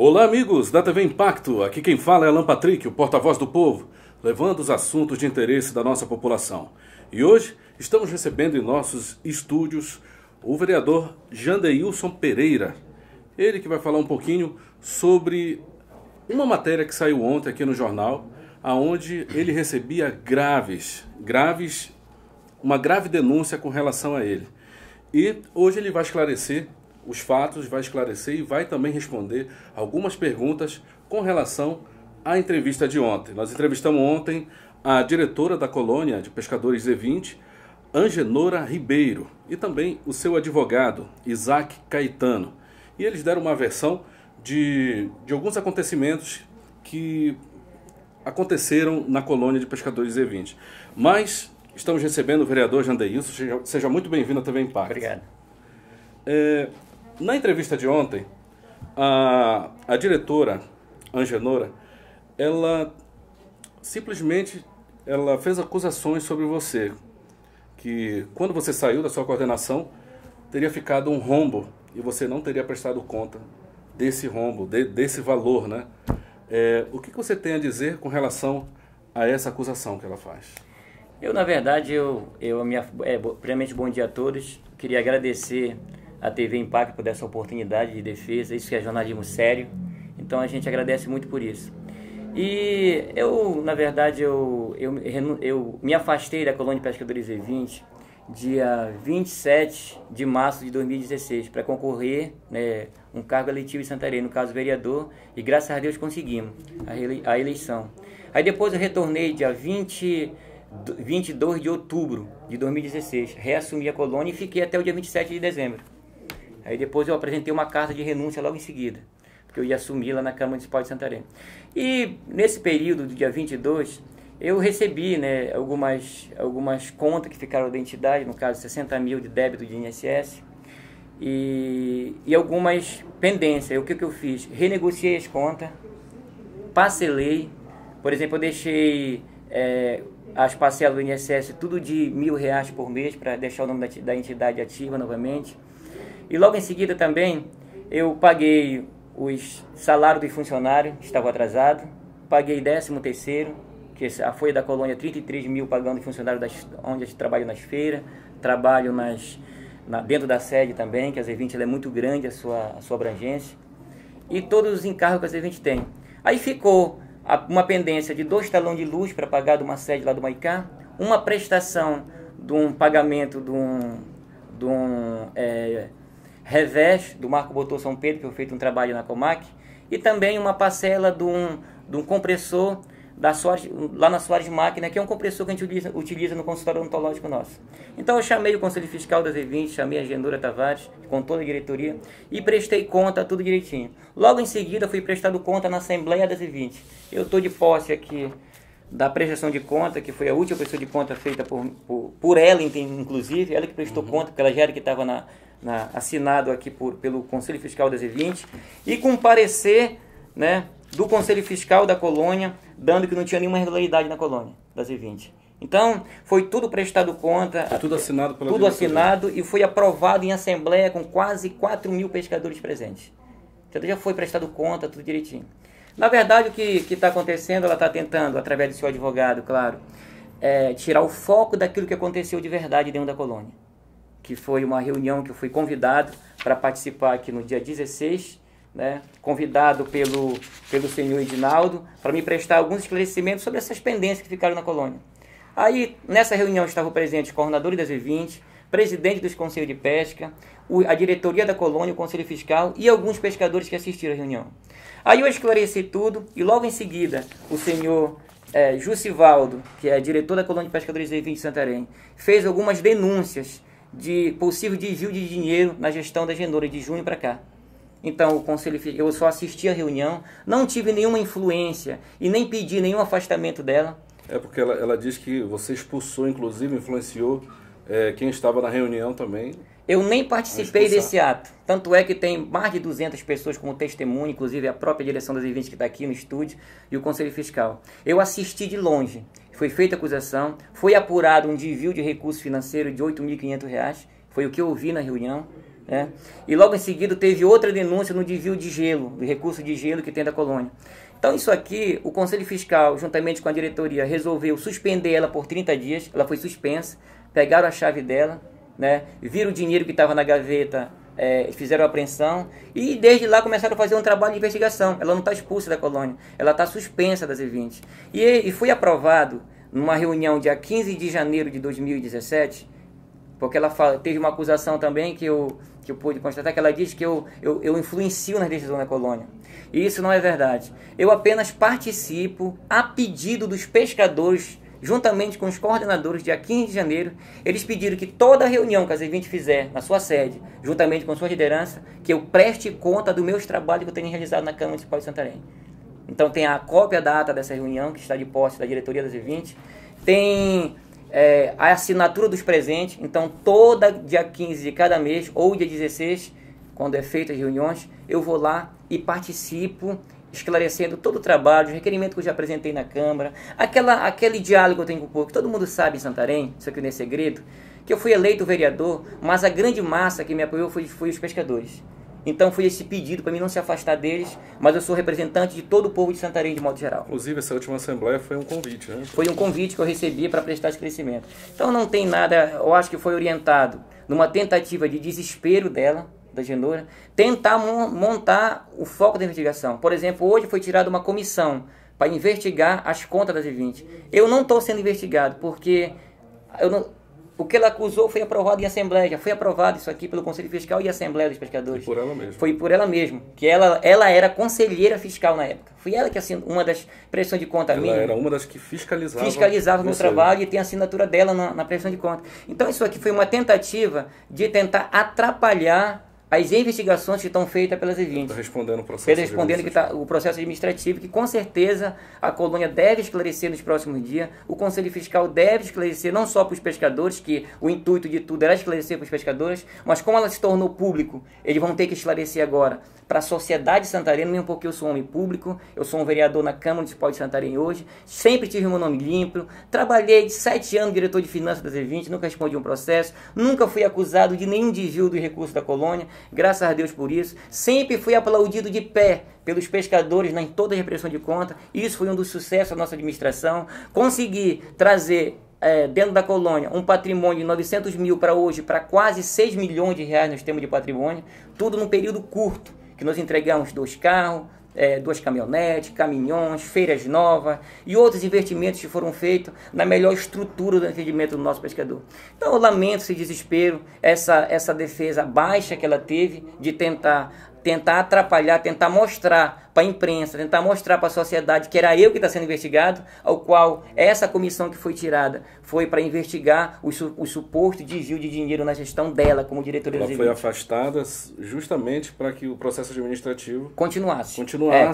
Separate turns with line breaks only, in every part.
Olá, amigos da TV Impacto. Aqui quem fala é Alan Patrick, o porta-voz do povo, levando os assuntos de interesse da nossa população. E hoje estamos recebendo em nossos estúdios o vereador Jandeilson Pereira. Ele que vai falar um pouquinho sobre uma matéria que saiu ontem aqui no jornal, aonde ele recebia uma grave denúncia com relação a ele. E hoje ele vai esclarecer os fatos, vai esclarecer e vai também responder algumas perguntas com relação à entrevista de ontem. Nós entrevistamos ontem a diretora da colônia de pescadores Z20, Angenora Ribeiro, e também o seu advogado, Isaac Caetano. E eles deram uma versão de alguns acontecimentos que aconteceram na colônia de pescadores Z20. Mas estamos recebendo o vereador Jandeilson. Seja muito bem-vindo à TV Impacto.
Obrigado.
Na entrevista de ontem, a diretora Angenora, ela simplesmente fez acusações sobre você, que quando você saiu da sua coordenação, teria ficado um rombo e você não teria prestado conta desse rombo, desse valor, né? O que você tem a dizer com relação a essa acusação que ela faz?
Na verdade, primeiramente, bom dia a todos. Queria agradecer a TV Impacto por essa oportunidade de defesa. Isso que é jornalismo sério. Então, a gente agradece muito por isso. E na verdade, eu me afastei da colônia de pescadores Z20 dia 27 de março de 2016 para concorrer, né, um cargo eletivo em Santarém, no caso vereador, e graças a Deus conseguimos a eleição. Aí depois eu retornei dia 22 de outubro de 2016, reassumi a colônia e fiquei até o dia 27 de dezembro. Aí depois eu apresentei uma carta de renúncia logo em seguida, porque eu ia assumir lá na Câmara Municipal de Santarém. E nesse período do dia 22, eu recebi, né, algumas contas que ficaram da entidade, no caso 60 mil de débito de INSS, e algumas pendências. O que eu fiz? Renegociei as contas, parcelei. Por exemplo, eu deixei as parcelas do INSS tudo de R$1.000 por mês, para deixar o nome da entidade ativa novamente. E logo em seguida também eu paguei os salários dos funcionários, que estavam atrasados, paguei 13º, que a folha da colônia 33 mil pagando funcionários onde a gente trabalha nas feiras, trabalho dentro da sede também, que a Z20 ela é muito grande, a sua abrangência, e todos os encargos que a Z20 tem. Aí ficou uma pendência de 2 talões de luz para pagar de uma sede lá do Maicá, uma prestação de um pagamento de um revés do Marco Botor São Pedro, que eu feito um trabalho na Comac, e também uma parcela de um compressor lá na Soares Máquina, que é um compressor que a gente utiliza no consultório odontológico nosso. Então eu chamei o Conselho Fiscal da Z20, chamei a Angenora Tavares, com toda a diretoria, e prestei conta, tudo direitinho. Logo em seguida fui prestado conta na Assembleia da Z20. Eu estou de posse aqui da prestação de conta, que foi a última prestação de conta feita por ela, inclusive, ela que prestou conta, porque ela já era que estava assinado aqui pelo Conselho Fiscal da Z20, e com parecer, né, do Conselho Fiscal da colônia, dando que não tinha nenhuma irregularidade na colônia da Z20. Então, foi tudo prestado conta. Foi
tudo assinado pela
Tudo assinado e foi aprovado em assembleia com quase 4 mil pescadores presentes. Então, já foi prestado conta, tudo direitinho. Na verdade, o que está acontecendo, ela está tentando, através do seu advogado, claro, tirar o foco daquilo que aconteceu de verdade dentro da colônia. Que foi uma reunião que eu fui convidado para participar aqui no dia 16, né, convidado pelo senhor Edinaldo, para me prestar alguns esclarecimentos sobre essas pendências que ficaram na colônia. Aí, nessa reunião, estavam presentes coordenadores da Z20, presidente dos conselhos de pesca, a diretoria da colônia, o conselho fiscal e alguns pescadores que assistiram à reunião. Aí eu esclareci tudo e logo em seguida o senhor Jussivaldo, que é diretor da colônia de pescadores Z20 de Santarém, fez algumas denúncias de possível desvio de dinheiro na gestão da Angenora de junho para cá. Então, o conselho, eu só assisti à reunião, não tive nenhuma influência e nem pedi nenhum afastamento dela.
Porque ela diz que você expulsou, inclusive influenciou quem estava na reunião também.
Eu nem participei desse ato. Tanto é que tem mais de 200 pessoas como testemunha, inclusive a própria direção das Z20 que está aqui no estúdio e o Conselho Fiscal. Eu assisti de longe. Foi feita a acusação, foi apurado um desvio de recurso financeiro de R$ 8.500, foi o que eu ouvi na reunião, né? E logo em seguida teve outra denúncia no desvio de gelo, do recurso de gelo que tem da colônia. Então isso aqui, o Conselho Fiscal, juntamente com a diretoria, resolveu suspender ela por 30 dias, ela foi suspensa, pegaram a chave dela, né? Viram o dinheiro que estava na gaveta, fizeram a apreensão e desde lá começaram a fazer um trabalho de investigação. Ela não está expulsa da colônia, ela está suspensa das E20. E foi aprovado numa reunião dia 15 de janeiro de 2017, porque ela teve uma acusação também que eu pude constatar, que ela diz que eu influencio nas decisões da colônia. E isso não é verdade. Eu apenas participo a pedido dos pescadores, juntamente com os coordenadores, dia 15 de janeiro, eles pediram que toda reunião que a Z20 fizer na sua sede, juntamente com sua liderança, que eu preste conta dos meus trabalhos que eu tenho realizado na Câmara Municipal de Santarém. Então tem a cópia da ata dessa reunião, que está de posse da diretoria da Z20, tem a assinatura dos presentes. Então toda dia 15 de cada mês, ou dia 16, quando é feita as reuniões, eu vou lá e participo, esclarecendo todo o trabalho, os requerimentos que eu já apresentei na Câmara, aquele diálogo que eu tenho com o povo, que todo mundo sabe em Santarém, isso aqui não é segredo, que eu fui eleito vereador, mas a grande massa que me apoiou foi os pescadores. Então foi esse pedido para mim não se afastar deles, mas eu sou representante de todo o povo de Santarém de modo geral.
Inclusive essa última assembleia foi um convite, né?
Foi um convite que eu recebi para prestar esclarecimento. Então não tem nada, eu acho que foi orientado numa tentativa de desespero dela, da Genora, tentar montar o foco da investigação. Por exemplo, hoje foi tirada uma comissão para investigar as contas da Z20. Eu não estou sendo investigado, porque o que ela acusou foi aprovado em Assembleia. Já foi aprovado isso aqui pelo Conselho Fiscal e Assembleia dos Pescadores.
Foi por ela mesma.
Foi por ela mesma, que ela era conselheira fiscal na época. Foi ela que assinou uma das prestações de conta minha.
Ela era uma das que fiscalizava
o meu trabalho, e tem a assinatura dela na prestação de conta. Então isso aqui foi uma tentativa de tentar atrapalhar as investigações que estão feitas pelas E20.
Está respondendo o processo
o processo administrativo, que com certeza a colônia deve esclarecer nos próximos dias. O Conselho Fiscal deve esclarecer não só para os pescadores, que o intuito de tudo era esclarecer para os pescadores, mas como ela se tornou público, eles vão ter que esclarecer agora para a sociedade santarena, mesmo porque eu sou um homem público, eu sou um vereador na Câmara Municipal de Santarém hoje, sempre tive meu nome limpo, trabalhei 7 anos diretor de finanças das E20, nunca respondi um processo, nunca fui acusado de nenhum desvio dos recursos da colônia, graças a Deus por isso, sempre fui aplaudido de pé pelos pescadores em toda a repressão de conta. Isso foi um dos sucessos da nossa administração. Consegui trazer dentro da colônia um patrimônio de 900 mil para hoje, para quase 6 milhões de reais nós temos de patrimônio, tudo num período curto, que nós entregamos 2 carros, 2 caminhonetes, caminhões, feiras novas e outros investimentos que foram feitos na melhor estrutura do atendimento do nosso pescador. Então eu lamento esse desespero, essa defesa baixa que ela teve de tentar atrapalhar, tentar mostrar para a imprensa, tentar mostrar para a sociedade que era eu que está sendo investigado, ao qual essa comissão que foi tirada foi para investigar o suposto desvio de dinheiro na gestão dela como diretoria.
Ela foi afastada justamente para que o processo administrativo
continuasse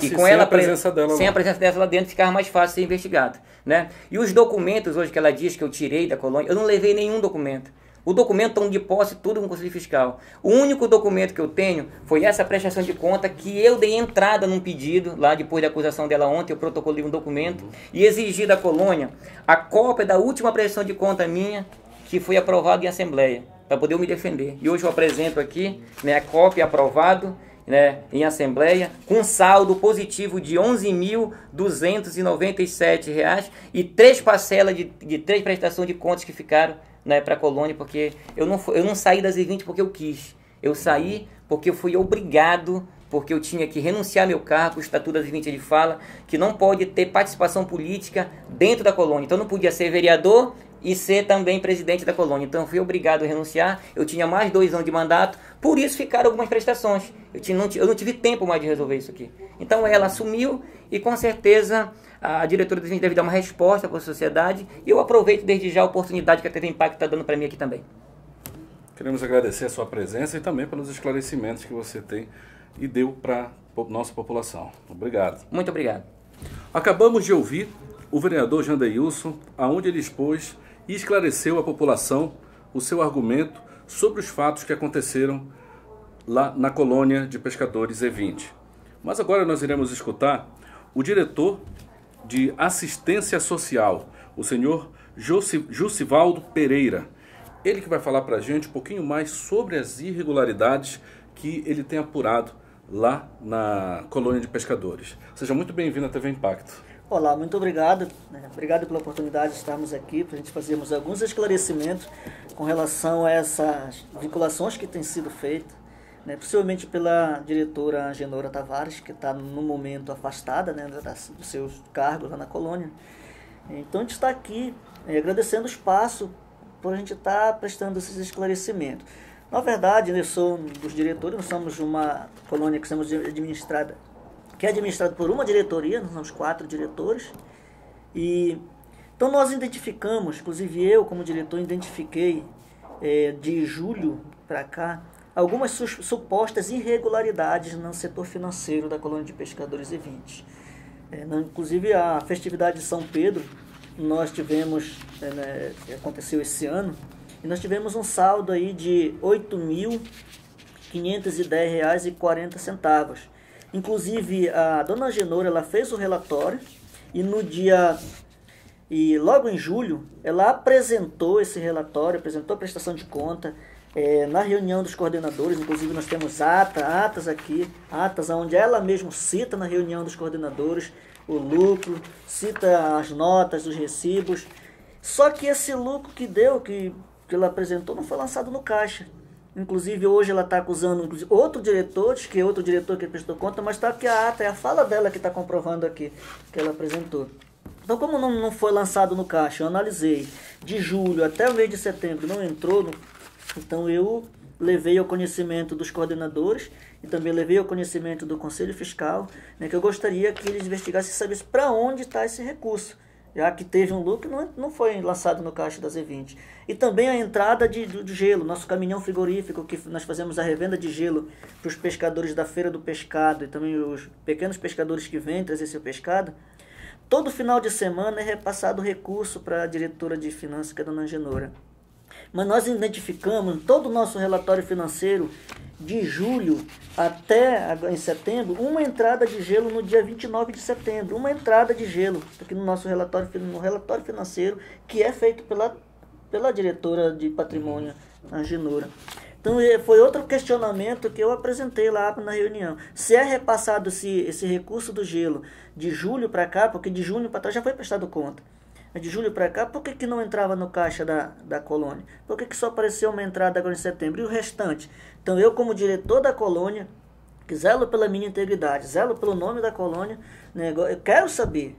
que com
ela,
a presença dela
sem a presença dela lá dentro ficava mais fácil ser investigado, né? E os documentos hoje que ela diz que eu tirei da colônia, eu não levei nenhum documento. O documento estão de posse tudo com o Conselho Fiscal. O único documento que eu tenho foi essa prestação de conta que eu dei entrada num pedido, lá depois da acusação dela ontem, eu protocolei um documento e exigi da colônia a cópia da última prestação de conta minha, que foi aprovada em Assembleia, para poder eu me defender. E hoje eu apresento aqui, né, a cópia aprovado, né, em Assembleia, com saldo positivo de R$ 11.297 e 3 parcelas de 3 prestações de contas que ficaram, né, para a colônia, porque eu não saí das E20 porque eu quis. Eu saí porque eu fui obrigado, porque eu tinha que renunciar meu cargo. O Estatuto das E20 ele fala que não pode ter participação política dentro da colônia. Então eu não podia ser vereador e ser também presidente da colônia. Então eu fui obrigado a renunciar. Eu tinha mais 2 anos de mandato, por isso ficaram algumas prestações. Eu não tive tempo mais de resolver isso aqui. Então ela assumiu e com certeza a diretora da gente deve dar uma resposta para a sociedade, e eu aproveito desde já a oportunidade que a TV Impacto está dando para mim aqui também.
Queremos agradecer a sua presença e também pelos esclarecimentos que você tem e deu para a nossa população. Obrigado.
Muito obrigado.
Acabamos de ouvir o vereador Jandeilson, aonde ele expôs e esclareceu à população o seu argumento sobre os fatos que aconteceram lá na colônia de pescadores E20. Mas agora nós iremos escutar o diretor de assistência social, o senhor Jussivaldo Pereira. Ele que vai falar para a gente um pouquinho mais sobre as irregularidades que ele tem apurado lá na colônia de pescadores. Seja muito bem-vindo à TV Impacto.
Olá, muito obrigado. Obrigado pela oportunidade de estarmos aqui para a gente fazermos alguns esclarecimentos com relação a essas vinculações que têm sido feitas, possivelmente pela diretora Angenora Tavares, que está no momento afastada dos seus cargos lá na colônia. Então a gente está aqui agradecendo o espaço por a gente estar prestando esses esclarecimentos. Na verdade, eu sou um dos diretores, nós somos uma colônia que somos administrada, que é administrada por uma diretoria, nós somos 4 diretores. Então nós identificamos, inclusive eu como diretor identifiquei de julho para cá, algumas supostas irregularidades no setor financeiro da colônia de pescadores E20. Inclusive a festividade de São Pedro, nós tivemos, aconteceu esse ano, e nós tivemos um saldo aí de R$ 8.510,40. Inclusive a dona Angenora, ela fez o relatório e logo em julho ela apresentou esse relatório, apresentou a prestação de conta na reunião dos coordenadores. Inclusive nós temos atas aqui, atas onde ela mesma cita na reunião dos coordenadores o lucro, cita as notas, os recibos. Só que esse lucro que ela apresentou não foi lançado no caixa. Inclusive hoje ela está acusando outro diretor que prestou conta, mas está aqui a ata, é a fala dela que está comprovando aqui, que ela apresentou. Então, como não foi lançado no caixa, eu analisei de julho até o mês de setembro, não entrou, então eu levei ao conhecimento dos coordenadores e também levei ao conhecimento do Conselho Fiscal, que eu gostaria que eles investigassem e sabessem para onde está esse recurso, já que teve um lucro que não foi lançado no caixa das E20. E também a entrada de gelo, nosso caminhão frigorífico, que nós fazemos a revenda de gelo para os pescadores da Feira do Pescado e também os pequenos pescadores que vêm trazer seu pescado. Todo final de semana é repassado recurso para a diretora de finanças, que é a dona Angenora. Mas nós identificamos todo o nosso relatório financeiro de julho até em setembro, uma entrada de gelo no dia 29 de setembro. Uma entrada de gelo aqui no nosso relatório financeiro, que é feito pela diretora de patrimônio, Angenora. Então foi outro questionamento que eu apresentei lá na reunião. Se é repassado esse recurso do gelo de julho para cá, porque de junho para trás já foi prestado conta. De julho para cá, por que não entrava no caixa da colônia? Por que só apareceu uma entrada agora em setembro? E o restante? Então eu, como diretor da colônia, que zelo pela minha integridade, zelo pelo nome da colônia, eu quero saber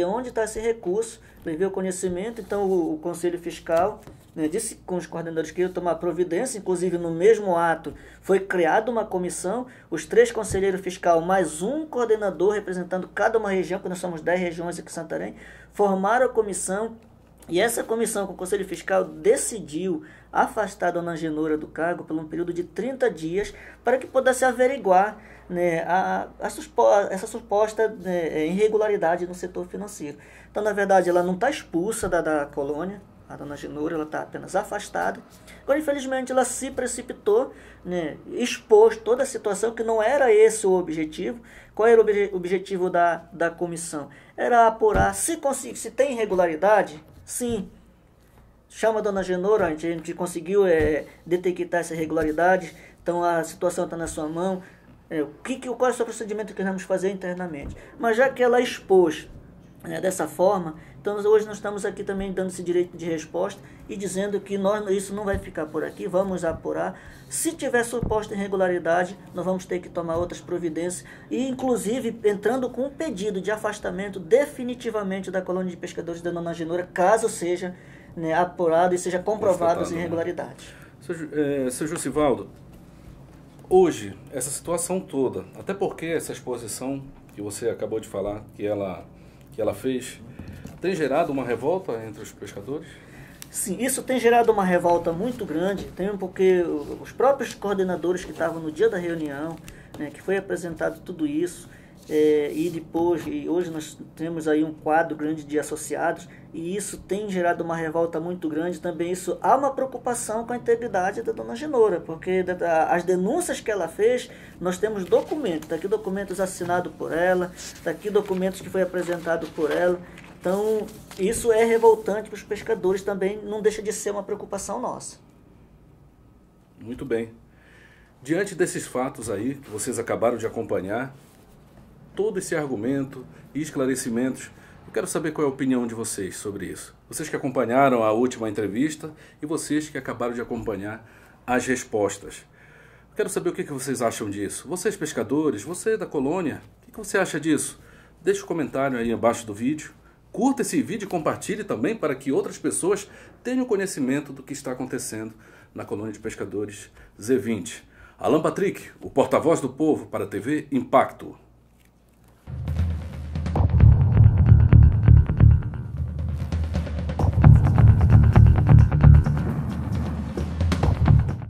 onde está esse recurso. Levei o conhecimento, então o Conselho Fiscal disse com os coordenadores que iam tomar providência. Inclusive no mesmo ato foi criada uma comissão, os 3 conselheiros fiscais mais um coordenador representando cada uma região, porque nós somos 10 regiões aqui em Santarém, formaram a comissão, e essa comissão com o Conselho Fiscal decidiu afastar a dona Angenora do cargo por um período de 30 dias para que pudesse averiguar essa suposta irregularidade no setor financeiro. Então, na verdade, ela não está expulsa da colônia, a dona Angenora, ela está apenas afastada. Agora, infelizmente, ela se precipitou, expôs toda a situação, que não era esse o objetivo. Qual era o objetivo da comissão? Era apurar se tem irregularidade. Sim, chama a dona Angenora, a gente conseguiu detectar essa irregularidade, então a situação está na sua mão. Qual é o seu procedimento que vamos fazer internamente? Mas já que ela expôs dessa forma, então hoje nós estamos aqui também dando esse direito de resposta e dizendo que isso não vai ficar por aqui, vamos apurar. Se tiver suposta irregularidade, nós vamos ter que tomar outras providências e, inclusive, entrando com um pedido de afastamento definitivamente da colônia de pescadores da dona Angenora, caso seja apurado e seja comprovado as irregularidades.
Seu Josivaldo, hoje, essa situação toda, até porque essa exposição que você acabou de falar, que ela fez, tem gerado uma revolta entre os pescadores?
Sim, isso tem gerado uma revolta muito grande, porque os próprios coordenadores que estavam no dia da reunião, que foi apresentado tudo isso, e hoje nós temos aí um quadro grande de associados, e isso tem gerado uma revolta muito grande também. Isso há uma preocupação com a integridade da dona Angenora, porque as denúncias que ela fez, nós temos documentos, está aqui documentos assinados por ela, está aqui documentos que foi apresentado por ela, Então, isso é revoltante para os pescadores também, não deixa de ser uma preocupação nossa.
Muito bem. Diante desses fatos aí, que vocês acabaram de acompanhar, todo esse argumento e esclarecimentos, eu quero saber qual é a opinião de vocês sobre isso. Vocês que acompanharam a última entrevista e vocês que acabaram de acompanhar as respostas. Eu quero saber o que vocês acham disso. Vocês pescadores, você da colônia, o que você acha disso? Deixe um comentário aí abaixo do vídeo. Curta esse vídeo e compartilhe também para que outras pessoas tenham conhecimento do que está acontecendo na colônia de pescadores Z20. Alan Patrick, o porta-voz do povo para a TV Impacto.